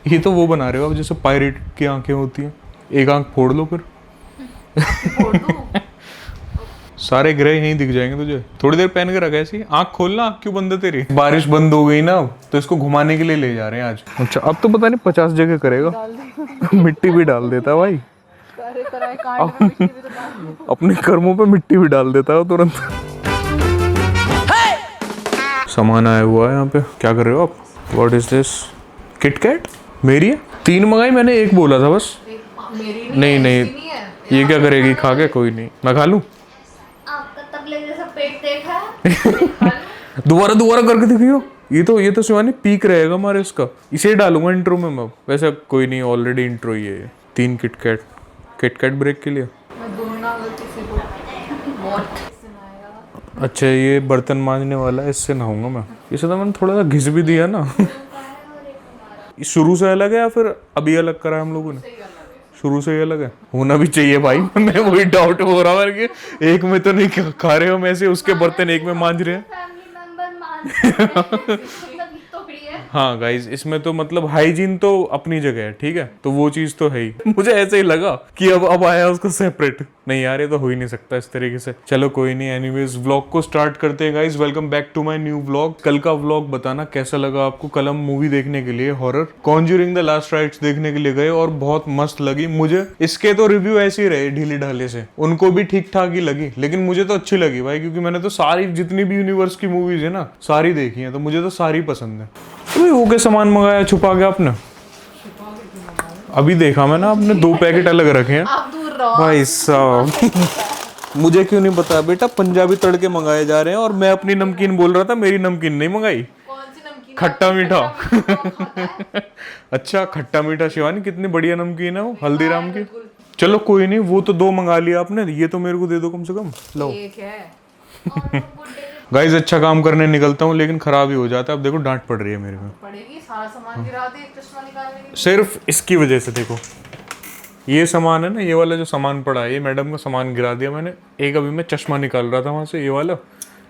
ये तो वो बना रहे हो अब जैसे पायरेट की आंखें होती हैं, एक आंख फोड़ लो फिर। फोड़ दूं? सारे ग्रह यहीं दिख जाएंगे तुझे। थोड़ी देर पहन के रखा ऐसी, आंख खोलना, आंख क्यों बंद है तेरी? बारिश बंद हो गई ना अब, तो इसको घुमाने के लिए ले जा रहे हैं आज। अच्छा अब तो पता नहीं 50 जगह करेगा। डाल दे। मिट्टी भी डाल देता है भाई, करे कराए कांड में मिट्टी भी तो डाल दे। अपने कर्मों पे मिट्टी भी डाल देता है तुरंत। सामान आया हुआ है यहाँ पे, क्या कर रहे हो आप? What is this? किटकैट मेरी है? 3 मंगाई मैंने, 1 बोला था बस। मेरी नहीं नहीं, नहीं है। ये क्या करेगी खा के? कोई नहीं, मैं खा लूं। आपका तबले जैसा पेट देखा है? दोबारा दोबारा करके दिखियो। ये तो शिवानी पीक रहेगा हमारे इसका, इसे डालूंगा इंट्रो में मैं। वैसे कोई नहीं, ऑलरेडी इंट्रो ही है। 3 किटकैट, किटकैट ब्रेक के लिए। मैं दूंगा गलती से को बहुत सुनाएगा। अच्छा ये बर्तन मांजने वाला है, इससे नहाऊंगा मैं। इसे तो मैंने थोड़ा सा घिस भी दिया ना। ये शुरू से अलग है या फिर अभी अलग करा है हम लोगों ने? शुरू से ही अलग है, होना भी चाहिए भाई। मैं वही डाउट हो रहा है कि एक में तो नहीं खा रहे हो मैं से, उसके बर्तन एक में मांज रहे हैं। फैमिली मेंबर मान तो भी है। हाँ गाइज, इसमें तो मतलब हाइजीन तो अपनी जगह है, ठीक है, तो वो चीज तो है ही। मुझे ऐसे ही लगा कि अब आया उसको सेपरेट। नहीं यार ये तो हो ही नहीं सकता इस तरीके से। चलो कोई नहीं, एनीवेज व्लॉग को स्टार्ट करते हैं guys. Welcome back to my new vlog. कल का व्लॉग बताना कैसा लगा आपको। कल हम मूवी देखने के लिए horror Conjuring the last rites देखने के लिए गए और बहुत मस्त लगी मुझे। इसके तो रिव्यू ऐसे ही रहे ढीले ढाले से, उनको भी ठीक ठाक ही लगी, लेकिन मुझे तो अच्छी लगी भाई, क्योंकि मैंने तो सारी जितनी भी यूनिवर्स की मूवीज है ना सारी देखी है, तो मुझे तो सारी पसंद है। तो वो के सामान मंगाया छुपा के आपने? अभी देखा मैं ना, आपने 2 पैकेट अलग रखे हैं आप दूर रहो भाई साहब। मुझे क्यों नहीं पता बेटा, पंजाबी तड़के मंगाए जा रहे हैं और मैं अपनी नमकीन बोल रहा था, मेरी नमकीन नहीं मंगाई। कौन सी नमकीन? खट्टा मीठा। खाता है? अच्छा खट्टा मीठा शिवानी, कितनी बढ़िया नमकीन है वो, हल्दीराम की। चलो कोई नहीं, वो तो 2 मंगा लिया आपने, ये तो मेरे को दे दो कम से कम। लो एक है। गाइस, अच्छा काम करने निकलता हूँ लेकिन खराब ही हो जाता है। अब देखो डांट पड़ रही है मेरे को, पड़ेगी, सारा सामान गिरा दे एक चश्मा निकालने के लिए। सिर्फ इसकी वजह से। देखो ये सामान है ना, ये वाला जो सामान पड़ा है, ये मैडम का सामान गिरा दिया मैंने। एक अभी मैं चश्मा निकाल रहा था वहां से, ये वाला,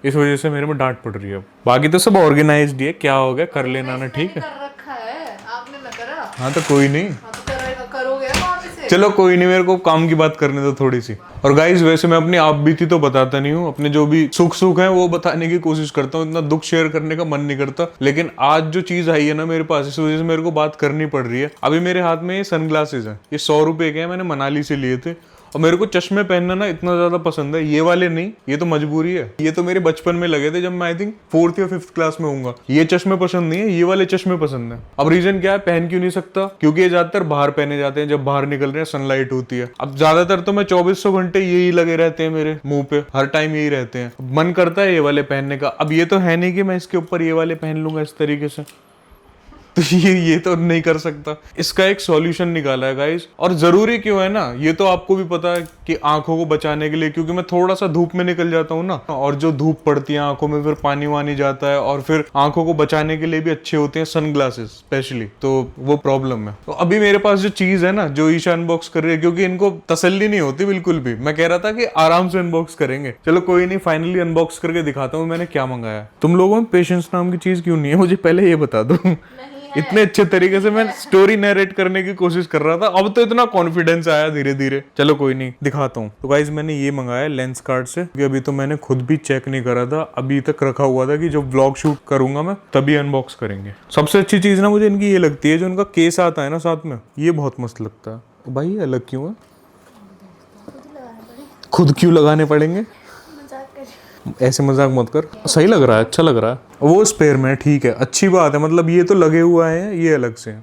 इस वजह से मेरे में डांट पड़ रही है। अब बाकी तो सब ऑर्गेनाइज्ड है, क्या हो गया, कर लेना ना, ठीक है। कर रखा है आपने, ना करा। हाँ तो कोई नहीं, हाँ तो करोगे ना वापस से। चलो कोई नहीं, मेरे को काम की बात करने दो थोड़ी सी। और गाइस वैसे मैं अपनी आप बीती तो बताता नहीं हूँ, अपने जो भी सुख सुख है वो बताने की कोशिश करता हूँ, इतना दुख शेयर करने का मन नहीं करता। लेकिन आज जो चीज आई है ना मेरे पास, इस वजह से मेरे को बात करनी पड़ रही है। अभी मेरे हाथ में ये सनग्लासेस हैं, ये 100 रुपए के हैं, मैंने मनाली से लिए थे। और मेरे को चश्मे पहनना ना इतना ज्यादा पसंद है, ये वाले नहीं, ये तो मजबूरी है। ये तो मेरे बचपन में लगे थे जब मैं आई थिंक 4th या 5th क्लास में होऊंगा। ये चश्मे पसंद नहीं है, ये वाले चश्मे पसंद है। अब रीजन क्या है, पहन क्यों नहीं सकता? क्योंकि ये ज्यादातर बाहर पहने जाते हैं, जब बाहर निकल रहे हैं, सनलाइट होती है। अब ज्यादातर तो मैं 2400 घंटे यही लगे रहते हैं मेरे मुंह पे, हर टाइम यही रहते हैं। मन करता है ये वाले पहनने का। अब ये तो है नहीं कि मैं इसके ऊपर ये वाले पहन लूंगा इस तरीके से, तो ये तो नहीं कर सकता। इसका एक सॉल्यूशन निकाला है गाइस। और जरूरी क्यों है ना, ये तो आपको भी पता है कि आंखों को बचाने के लिए, क्योंकि मैं थोड़ा सा धूप में निकल जाता हूँ ना, और जो धूप पड़ती है आंखों में, फिर पानी वानी जाता है, और फिर आंखों को बचाने के लिए भी अच्छे होते हैं सनग्लासेस स्पेशली, तो वो प्रॉब्लम है। तो अभी मेरे पास जो चीज है ना, जो ईशा अनबॉक्स कर रही है, क्योंकि इनको तसल्ली नहीं होती बिल्कुल भी। मैं कह रहा था कि आराम से अनबॉक्स करेंगे, चलो कोई नहीं, फाइनली अनबॉक्स करके दिखाता हूँ मैंने क्या मंगाया। तुम लोगों में पेशेंस नाम की चीज क्यों नहीं है, मुझे पहले ये बता दो। इतने अच्छे तरीके से मैं स्टोरी नरेट करने की कोशिश कर रहा था, अब तो इतना कॉन्फिडेंस आया धीरे धीरे। चलो कोई नहीं, दिखाता हूँ। तो गाइज मैंने ये मंगाया लेंस कार्ड से, क्योंकि अभी तो मैंने खुद भी चेक नहीं करा था, अभी तक रखा हुआ था कि जब व्लॉग शूट करूंगा मैं तभी अनबॉक्स करेंगे। सबसे अच्छी चीज ना मुझे इनकी ये लगती है, जो इनका केस आता है ना साथ में, ये बहुत मस्त लगता है। भाई ये अलग क्यों है? खुद क्यों लगाने पड़ेंगे? ऐसे मजाक मत कर, सही लग रहा है, अच्छा लग रहा है। वो स्पेयर में ठीक है, अच्छी बात है, मतलब ये तो लगे हुआ है, ये अलग से।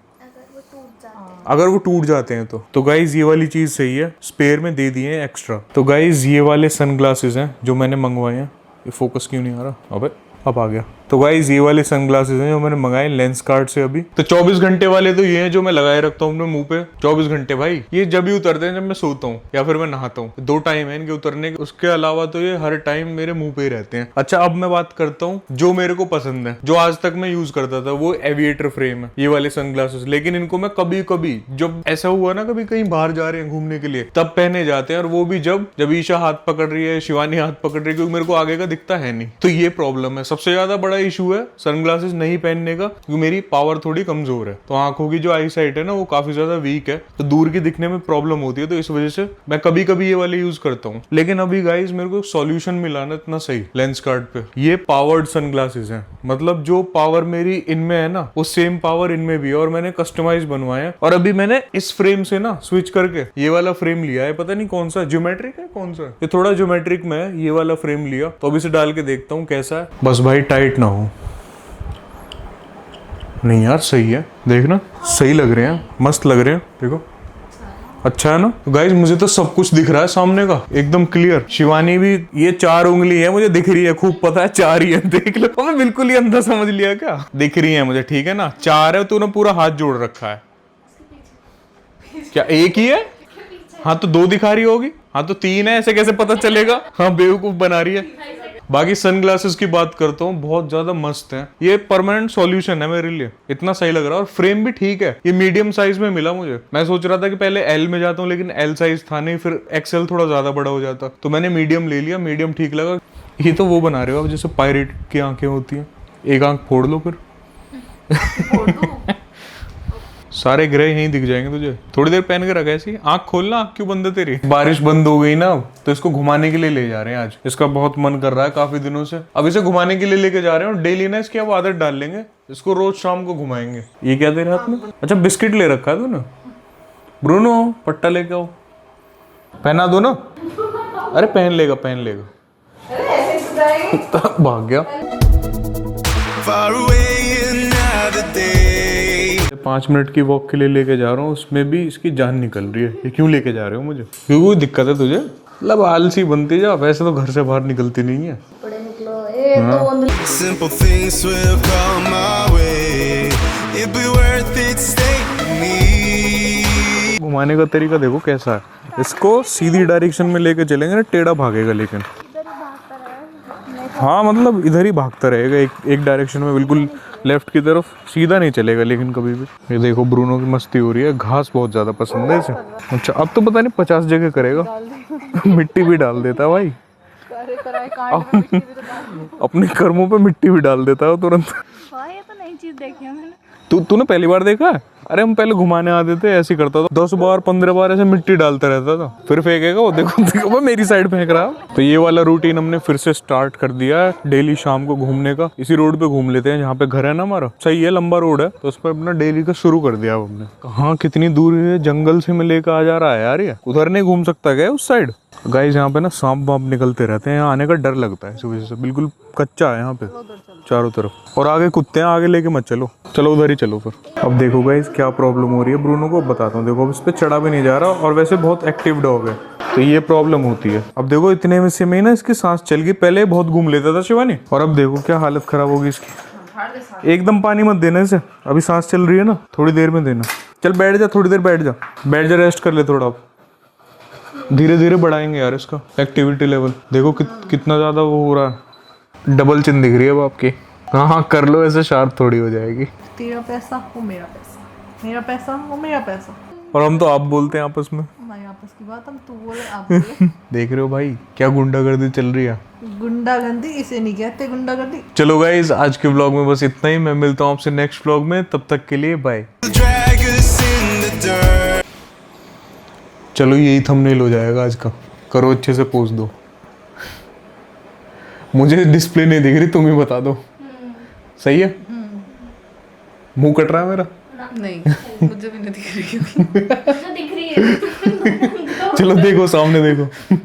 अगर वो टूट जाते हैं तो गाइज ये वाली चीज सही है, स्पेयर में दे दिए हैं एक्स्ट्रा। तो गाइज ये वाले सनग्लासेस हैं जो मैंने मंगवाए हैं। ये फोकस क्यों नहीं आ रहा? अबे अब आ गया। तो गाइज ये वाले सनग्लासेस हैं जो मैंने मंगाए लेंस कार्ड से अभी। तो 24 घंटे वाले तो ये हैं जो मैं लगाए रखता हूँ अपने मुंह पे 24 घंटे भाई। ये जब भी उतरते हैं जब मैं सोता हूँ या फिर मैं नहाता हूँ, 2 टाइम है इनके उतरने के। उसके अलावा तो ये हर टाइम मेरे मुंह पे ही रहते हैं। अच्छा अब मैं बात करता हूँ जो मेरे को पसंद है, जो आज तक मैं यूज करता था, वो एविएटर फ्रेम है, ये वाले सनग्लासेस। लेकिन इनको मैं कभी कभी, जब ऐसा हुआ ना कभी कहीं बाहर जा रहे हैं घूमने के लिए, तब पहने जाते हैं। और वो भी जब ईशा हाथ पकड़ रही है, शिवानी हाथ पकड़ रही है, क्योंकि मेरे को आगे का दिखता है नहीं। तो ये प्रॉब्लम है। सबसे ज्यादा बड़ा इशू है सनग्लासेस नहीं पहनने का, क्योंकि मेरी पावर थोड़ी कमजोर है, तो आंखों की जो आई साइट है ना वो काफी ज्यादा वीक है, तो दूर की दिखने में प्रॉब्लम होती है, तो इस वजह से मैं कभी कभी ये वाले यूज करता हूँ। लेकिन अभी गाइस मेरे को सॉल्यूशन मिला ना इतना सही लेंस कार्ड पे, ये पावर्ड सनग्लासेस हैं, मतलब जो पावर मेरी इनमें है ना वो सेम पावर इनमें भी है, और मैंने कस्टमाइज बनवाया है। और अभी मैंने इस फ्रेम से ना स्विच करके ये वाला फ्रेम लिया है, पता नहीं कौन सा ज्योमेट्रिक है कौन सा, ये थोड़ा ज्योमेट्रिक में है, ये वाला फ्रेम लिया, तो अभी से डाल के देखता हूँ कैसा है। बस भाई टाइट ना हो। नहीं यार सही है, देखना सही लग रहे हैं, मस्त लग रहे हैं, देखो अच्छा है ना। तो गाइज मुझे तो सब कुछ दिख रहा है सामने का एकदम क्लियर। शिवानी भी ये 4 उंगली है मुझे दिख रही है, खूब पता है 4 ही है, देख लो। मैं बिल्कुल ही अंधा समझ लिया क्या, दिख रही है मुझे, ठीक है ना, 4 है, तूने पूरा हाथ जोड़ रखा है। क्या एक ही है? हाँ तो 2 दिखा रही होगी, हाँ तो 3 है, ऐसे कैसे पता चलेगा, हाँ बेवकूफ बना रही है। बाकी सनग्लासेस की बात करता हूँ, बहुत ज्यादा मस्त है, ये परमानेंट सॉल्यूशन है मेरे लिए, इतना सही लग रहा है। और फ्रेम भी ठीक है, ये मीडियम साइज में मिला मुझे। मैं सोच रहा था कि पहले एल में जाता हूँ, लेकिन एल साइज था नहीं, फिर एक्सएल थोड़ा ज्यादा बड़ा हो जाता, तो मैंने मीडियम ले लिया, मीडियम ठीक लगा। ये तो वो बना रहे हो अब जैसे पायरेट की आंखें होती हैं, एक आंख फोड़ लो फिर सारे ग्रह यहीं दिख जाएंगे तुझे। थोड़ी देर पहन के रखा ऐसी, आंख खोलना, आंख क्यों बंद है तेरी? बारिश बंद हो गई ना, तो इसको घुमाने के लिए ले जा रहे हैं आज, इसका बहुत मन कर रहा है काफी दिनों से, अब इसे घुमाने के लिए लेके जा रहे हैं, और डेली ना इसकी अब आदत डाल लेंगे, इसको रोज शाम को घुमाएंगे। ये क्या तेरे हाथ में? अच्छा बिस्किट ले रखा है तूने। ब्रूनो पट्टा लेके आओ, पहना दो ना। अरे पहन लेगा पहन लेगा भाग गया। 5 मिनट की वॉक के लिए लेके जा रहा हूँ, उसमें भी इसकी जान निकल रही है। ये क्यों लेके जा रहे हो मुझे? क्यों कोई दिक्कत है तुझे? मतलब आलसी बनती जा, वैसे तो घर से बाहर निकलती नहीं है। Simple things will come my way. It'd be worth it, stay with me. घुमाने का तरीका देखो कैसा है, इसको सीधी डायरेक्शन में लेके चलेंगे ना, टेढ़ा भागेगा, लेकिन हाँ मतलब इधर ही भागता रहेगा, एक डायरेक्शन में, बिल्कुल लेफ्ट की तरफ, सीधा नहीं चलेगा लेकिन कभी भी। ये देखो ब्रूनो की मस्ती हो रही है, घास बहुत ज्यादा पसंद है इसे। अच्छा अब तो पता नहीं 50 जगह करेगा मिट्टी भी डाल देता है भाई, अपने कर्मों पे मिट्टी भी डाल देता है तुरंत। ये तो नई चीज देखी है मैंने। तूने पहली बार देखा है? अरे हम पहले घुमाने आते थे, ऐसे करता था, 10 बार 15 बार ऐसे मिट्टी डालता रहता था, फिर फेंकेगा वो, देखो देखो वो मेरी साइड फेंक रहा। तो ये वाला रूटीन हमने फिर से स्टार्ट कर दिया है, डेली शाम को घूमने का। इसी रोड पे घूम लेते हैं जहाँ पे घर है ना हमारा, सही है, लंबा रोड है, तो उस पर अपना डेली का शुरू कर दिया हमने। कहाँ कितनी दूर है, जंगल से में लेकर आ जा रहा है यार, ये उधर नहीं घूम सकता क्या उस साइड? गाइस यहाँ पे ना सांप वाप निकलते रहते हैं, यहाँ आने का डर लगता है इस वजह से, बिल्कुल कच्चा है यहाँ पे चारों तरफ, और आगे कुत्ते हैं, आगे लेके मत चलो, चलो उधर ही चलो फिर। अब देखो गाइस क्या प्रॉब्लम हो रही है ब्रूनो को, बताता हूँ। देखो अब इस पे चढ़ा भी नहीं जा रहा, और वैसे बहुत एक्टिव डॉग है, तो ये प्रॉब्लम होती है। अब देखो इतने में से में ना इसकी सांस चल गई, पहले बहुत घूम लेता था शिवानी, और अब देखो क्या हालत खराब होगी इसकी। एकदम पानी मत देना इसे, अभी सांस चल रही है ना, थोड़ी देर में देना। चल बैठ जा, थोड़ी देर बैठ जा, रेस्ट कर ले थोड़ा, अब धीरे धीरे बढ़ाएंगे यार इसका एक्टिविटी लेवल। देखो कितना ज्यादा वो हो रहा है, डबल चिन दिख रही है अब आपकी। हाँ हाँ कर लो, ऐसे शार्प थोड़ी हो जाएगी। तेरा पैसा वो मेरा पैसा, मेरा पैसा वो मेरा पैसा, और हम तो आप बोलते हैं आपस में, हमारी आपस की बात, हम तू बोले आप बोले। देख रहे हो भाई क्या गुंडागर्दी चल रही है। गुंडागर्दी इसे नहीं कहते, गुंडागर्दी। चलो गाइस आज के व्लॉग में बस इतना ही, मैं मिलता हूँ आपसे नेक्स्ट व्लॉग में, तब तक के लिए बाय। चलो यही थंबनेल हो जाएगा आज का, करो अच्छे से पोस्ट दो। मुझे डिस्प्ले नहीं दिख रही, तुम ही बता दो। सही है? मुंह कट रहा है मेरा? नहीं मुझे भी नहीं दिख रही। चलो देखो सामने देखो।